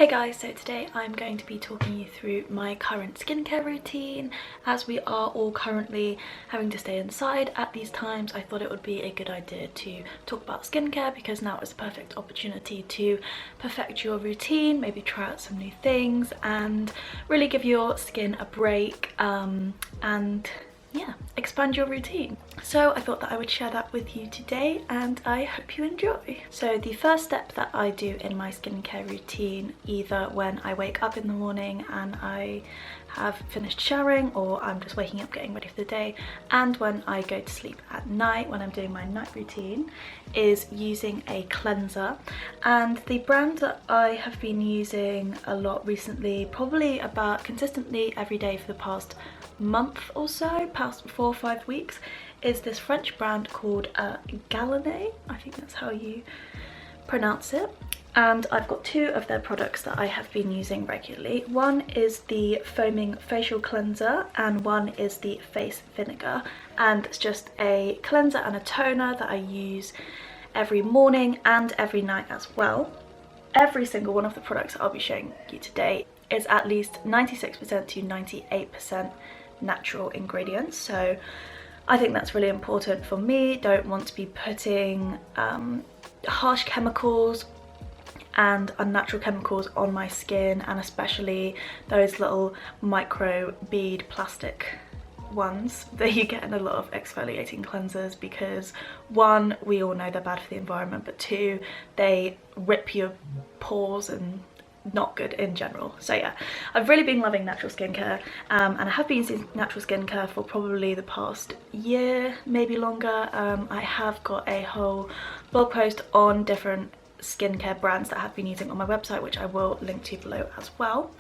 Hey guys, so today I'm going to be talking you through my current skincare routine. As we are all currently having to stay inside at these times, I thought it would be a good idea to talk about skincare because now is a perfect opportunity to perfect your routine, maybe try out some new things and really give your skin a break and yeah, expand your routine. So I thought that I would share that with you today and I hope you enjoy. So the first step that I do in my skincare routine, either when I wake up in the morning and I have finished showering or I'm just waking up getting ready for the day, and when I go to sleep at night when I'm doing my night routine, is using a cleanser. And the brand that I have been using a lot recently, probably about consistently every day for the past month or so, past 4 or 5 weeks, is this French brand called Gallinee. I think that's how you pronounce it. And I've got 2 of their products that I have been using regularly. One is the foaming facial cleanser and one is the face vinegar, and it's just a cleanser and a toner that I use every morning and every night as well. Every single one of the products that I'll be showing you today is at least 96% to 98% natural ingredients, so I think that's really important for me. Don't want to be putting harsh chemicals and unnatural chemicals on my skin, and especially those little micro bead plastic ones that you get in a lot of exfoliating cleansers, because 1, we all know they're bad for the environment, but 2, they rip your pores and not good in general. So yeah, I've really been loving natural skincare and I have been using natural skincare for probably the past year, maybe longer. I have got a whole blog post on different skincare brands that I have been using on my website, which I will link to below as well.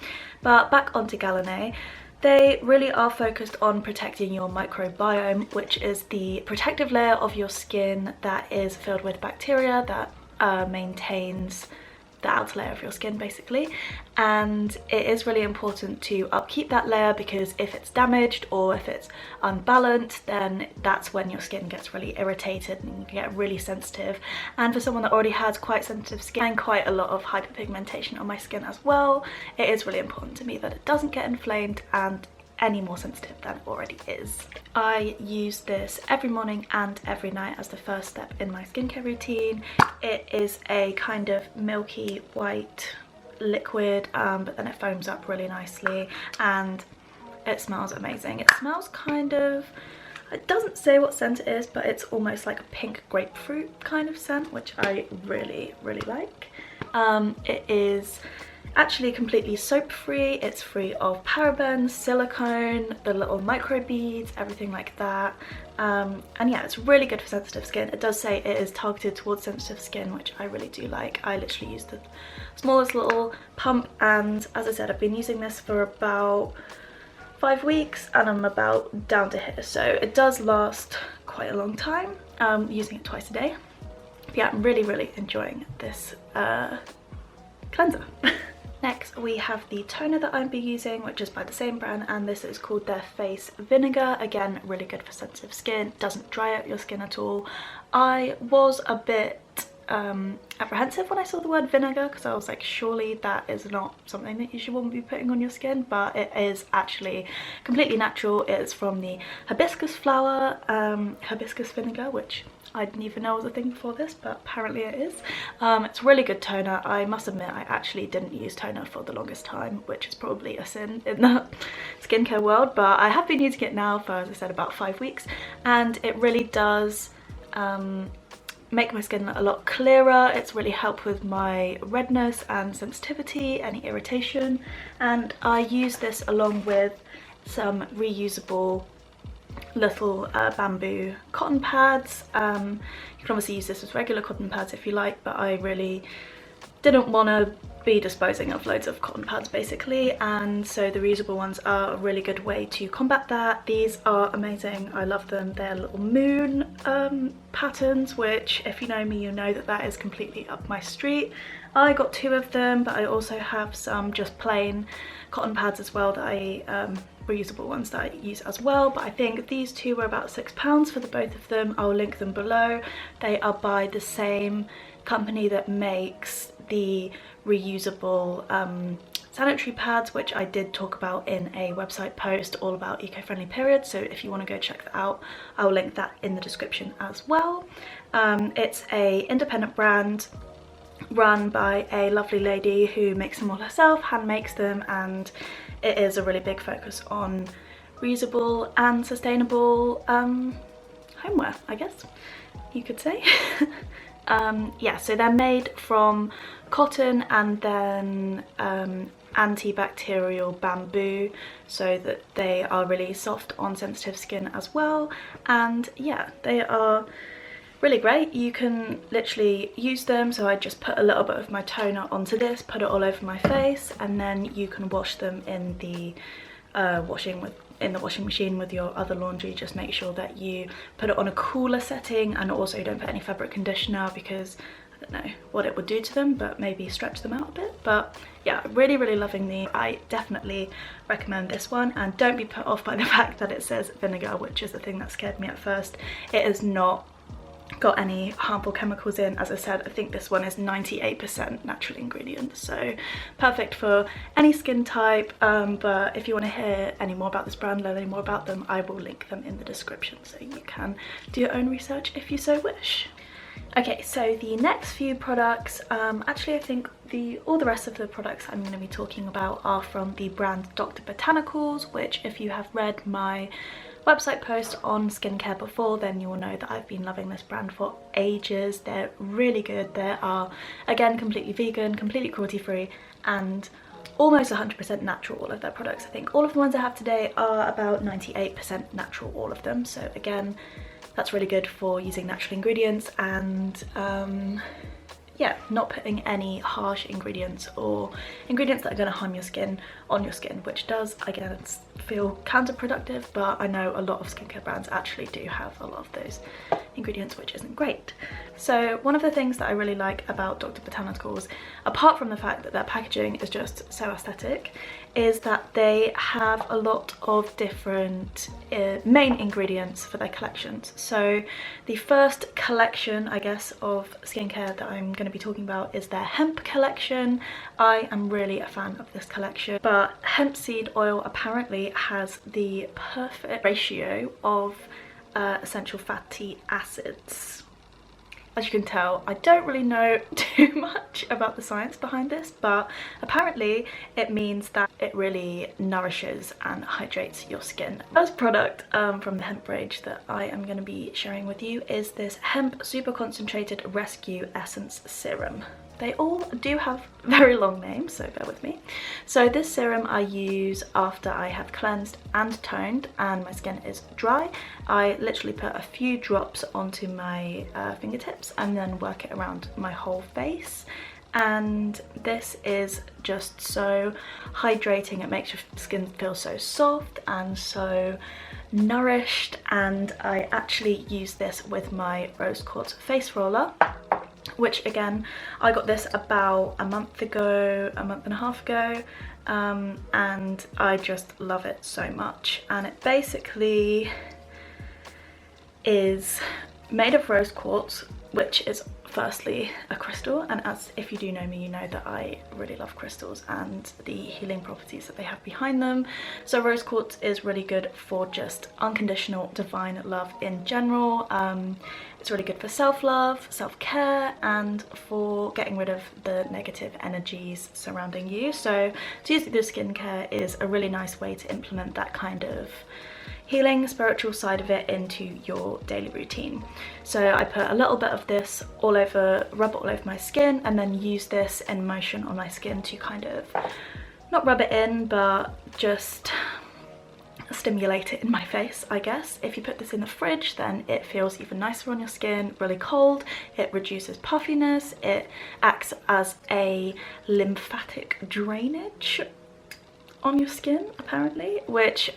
But back onto Gallinee. They really are focused on protecting your microbiome, which is the protective layer of your skin that is filled with bacteria that maintains the outer layer of your skin basically. And it is really important to upkeep that layer, because if it's damaged or if it's unbalanced, then that's when your skin gets really irritated and you can get really sensitive. And for someone that already has quite sensitive skin and quite a lot of hyperpigmentation on my skin as well, it is really important to me that it doesn't get inflamed and any more sensitive than it already is. I use this every morning and every night as the first step in my skincare routine. It is a kind of milky white liquid, but then it foams up really nicely and it smells amazing. It smells kind of, it doesn't say what scent it is, but it's almost like a pink grapefruit kind of scent, which I really like. It is actually completely soap free. It's free of parabens, silicone, the little microbeads, everything like that. And yeah, it's really good for sensitive skin. It does say it is targeted towards sensitive skin, which I really do like. I literally use the smallest little pump, and as I said, I've been using this for about 5 weeks and I'm about down to here, so it does last quite a long time. Using it twice a day. But yeah, I'm really enjoying this cleanser. Next we have the toner that I'll be using, which is by the same brand, and this is called their Face Vinegar. Again, really good for sensitive skin, doesn't dry out your skin at all. I was a bit apprehensive when I saw the word vinegar, because I was like, surely that is not something that you should want to be putting on your skin, but it is actually completely natural. It's from the hibiscus flower, hibiscus vinegar, which I didn't even know was a thing before this, but apparently it is. It's really good toner. I must admit, I actually didn't use toner for the longest time, which is probably a sin in the skincare world, but I have been using it now for, as I said, about 5 weeks, and it really does make my skin a lot clearer. It's really helped with my redness and sensitivity, any irritation, and I use this along with some reusable little bamboo cotton pads. You can obviously use this as regular cotton pads if you like, but I really didn't want to be disposing of loads of cotton pads basically, and so the reusable ones are a really good way to combat that. These are amazing, I love them. They're little moon patterns, which if you know me, you know that that is completely up my street. I got 2 of them, but I also have some just plain cotton pads as well that I reusable ones that I use as well, but I think these 2 were about £6 for the both of them. I'll link them below. They are by the same company that makes the reusable sanitary pads, which I did talk about in a website post all about eco-friendly periods, so if you want to go check that out, I'll link that in the description as well. It's a independent brand run by a lovely lady who makes them all herself, hand makes them, and it is a really big focus on reusable and sustainable homeware, I guess you could say. Yeah, so they're made from cotton and then antibacterial bamboo, so that they are really soft on sensitive skin as well. And yeah, they are really great. You can literally use them, so I just put a little bit of my toner onto this, put it all over my face, and then you can wash them in the washing machine with your other laundry. Just make sure that you put it on a cooler setting, and also don't put any fabric conditioner, because I don't know what it would do to them, but maybe stretch them out a bit. But yeah, really loving these. I definitely recommend this one, and don't be put off by the fact that it says vinegar, which is the thing that scared me at first. It is not got any harmful chemicals in. As I said, I think this one is 98% natural ingredients, so perfect for any skin type. But if you want to hear any more about this brand, learn any more about them, I will link them in the description, so you can do your own research if you so wish. Okay, so the next few products, actually I think all the rest of the products I'm going to be talking about are from the brand Dr. Botanicals, which if you have read my website post on skincare before, then you will know that I've been loving this brand for ages. They're really good. They are, again, completely vegan, completely cruelty free, and almost 100% natural, all of their products. I think all of the ones I have today are about 98% natural, all of them. So again, that's really good for using natural ingredients, and yeah, not putting any harsh ingredients or ingredients that are going to harm your skin on your skin, which does, again, feel counterproductive, but I know a lot of skincare brands actually do have a lot of those ingredients, which isn't great. So one of the things that I really like about Dr. Botanicals, apart from the fact that their packaging is just so aesthetic, is that they have a lot of different main ingredients for their collections. So the first collection, I guess, of skincare that I'm going to be talking about is their hemp collection. I am really a fan of this collection, but hemp seed oil apparently has the perfect ratio of essential fatty acids. As you can tell, I don't really know too much about the science behind this, but apparently it means that it really nourishes and hydrates your skin. The first product from the hemp range that I am going to be sharing with you is this hemp super concentrated rescue essence serum. They all do have very long names, so bear with me. So this serum I use after I have cleansed and toned and my skin is dry. I literally put a few drops onto my fingertips and then work it around my whole face. And this is just so hydrating. It makes your skin feel so soft and so nourished. And I actually use this with my rose quartz face roller, which again, I got this about a month and a half ago, and I just love it so much. And it basically is made of rose quartz, which is firstly a crystal, and as if you do know me, you know that I really love crystals and the healing properties that they have behind them. So rose quartz is really good for just unconditional divine love in general. It's really good for self-love, self-care, and for getting rid of the negative energies surrounding you. So to use the skincare is a really nice way to implement that kind of healing spiritual side of it into your daily routine. So I put a little bit of this all over, rub it all over my skin, and then use this in motion on my skin to kind of not rub it in, but just stimulate it in my face, I guess. If you put this in the fridge, then it feels even nicer on your skin, really cold. It reduces puffiness. It acts as a lymphatic drainage on your skin, apparently, which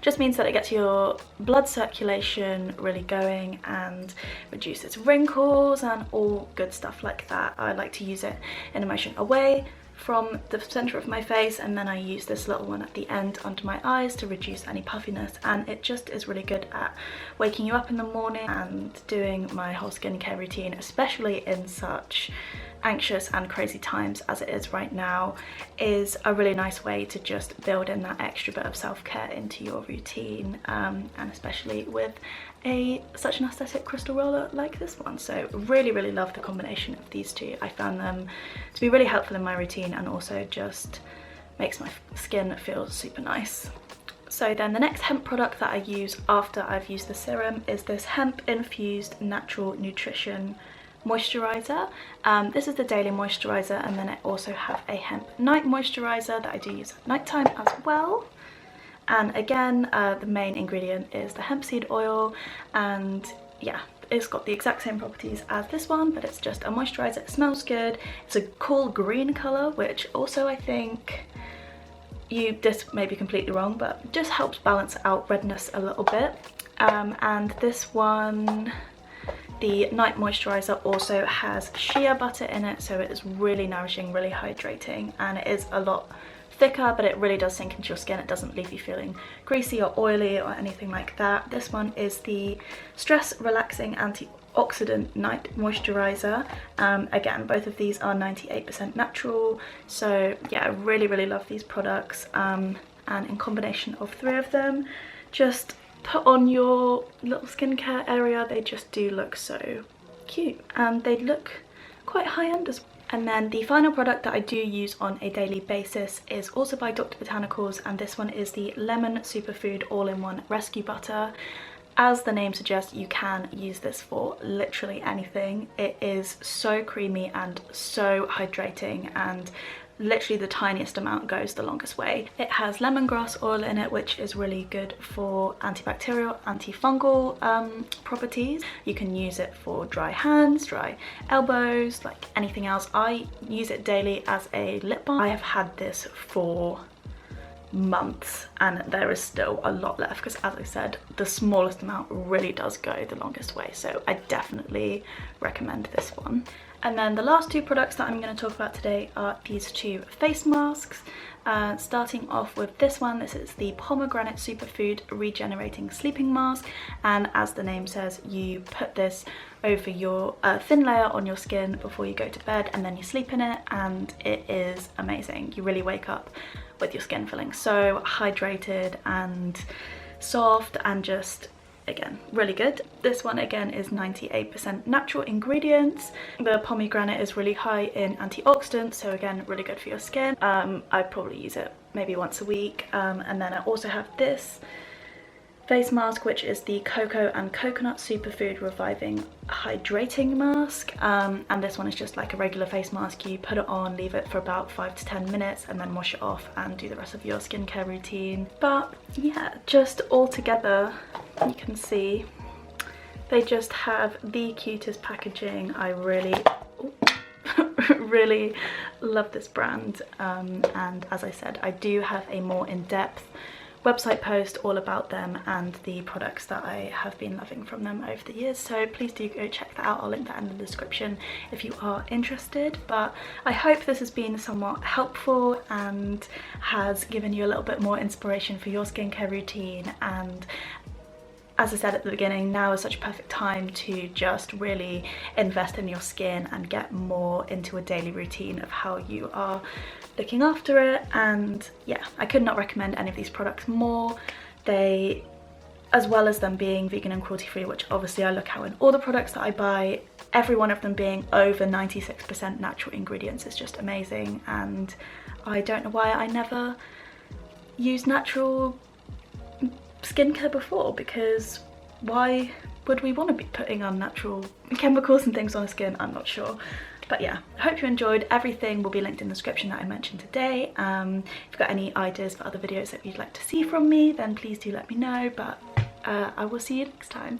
just means that it gets your blood circulation really going and reduces wrinkles and all good stuff like that. I like to use it in a motion away from the center of my face, and then I use this little one at the end under my eyes to reduce any puffiness, and it just is really good at waking you up in the morning and doing my whole skincare routine, especially in such anxious and crazy times as it is right now, is a really nice way to just build in that extra bit of self-care into your routine, and especially with such an aesthetic crystal roller like this one. So really love the combination of these two. I found them to be really helpful in my routine and also just makes my skin feel super nice. So then the next hemp product that I use after I've used the serum is this hemp infused natural nutrition moisturizer. This is the daily moisturizer, and then I also have a hemp night moisturizer that I do use at night time as well. And again, the main ingredient is the hemp seed oil, and yeah, it's got the exact same properties as this one, but it's just a moisturizer. It smells good. It's a cool green color, which also I think this may be completely wrong, but just helps balance out redness a little bit. And this one, the night moisturizer, also has shea butter in it, so it is really nourishing, really hydrating, and it is a lot thicker, but it really does sink into your skin. It doesn't leave you feeling greasy or oily or anything like that. This one is the stress relaxing antioxidant night moisturizer. Again, both of these are 98% natural, so yeah, I really love these products, and in combination of 3 of them, just put on your little skincare area. They just do look so cute, and they look quite high-end as well. And then the final product that I do use on a daily basis is also by Dr. Botanicals, and this one is the Lemon Superfood All-in-One Rescue Butter. As the name suggests, you can use this for literally anything. It is so creamy and so hydrating, and literally the tiniest amount goes the longest way. It has lemongrass oil in it, which is really good for antibacterial, antifungal properties. You can use it for dry hands, dry elbows, like anything else. I use it daily as a lip balm. I have had this for months and there is still a lot left, because as I said, the smallest amount really does go the longest way, so I definitely recommend this one. And then the last 2 products that I'm going to talk about today are these 2 face masks. Starting off with this one, this is the Pomegranate Superfood Regenerating Sleeping Mask, and as the name says, you put this over your thin layer on your skin before you go to bed, and then you sleep in it, and it is amazing. You really wake up with your skin feeling so hydrated and soft and just, again, really good. This one again is 98% natural ingredients. The pomegranate is really high in antioxidants, so again, really good for your skin. I probably use it maybe once a week. And then I also have this face mask, which is the Cocoa and Coconut Superfood Reviving Hydrating Mask. And this one is just like a regular face mask. You put it on, leave it for about 5 to 10 minutes, and then wash it off and do the rest of your skincare routine. But yeah, just all together, you can see they just have the cutest packaging. I really love this brand, and as I said, I do have a more in-depth website post all about them and the products that I have been loving from them over the years, so please do go check that out. I'll link that in the description if you are interested. But I hope this has been somewhat helpful and has given you a little bit more inspiration for your skincare routine. And as I said at the beginning, now is such a perfect time to just really invest in your skin and get more into a daily routine of how you are looking after it. And yeah, I could not recommend any of these products more. They, as well as them being vegan and cruelty free, which obviously I look out in all the products that I buy, every one of them being over 96% natural ingredients is just amazing. And I don't know why I never used natural skincare before, because why would we want to be putting unnatural chemicals and things on our skin? I'm not sure. But yeah, I hope you enjoyed. Everything will be linked in the description that I mentioned today. If you've got any ideas for other videos that you'd like to see from me, then please do let me know. But I will see you next time.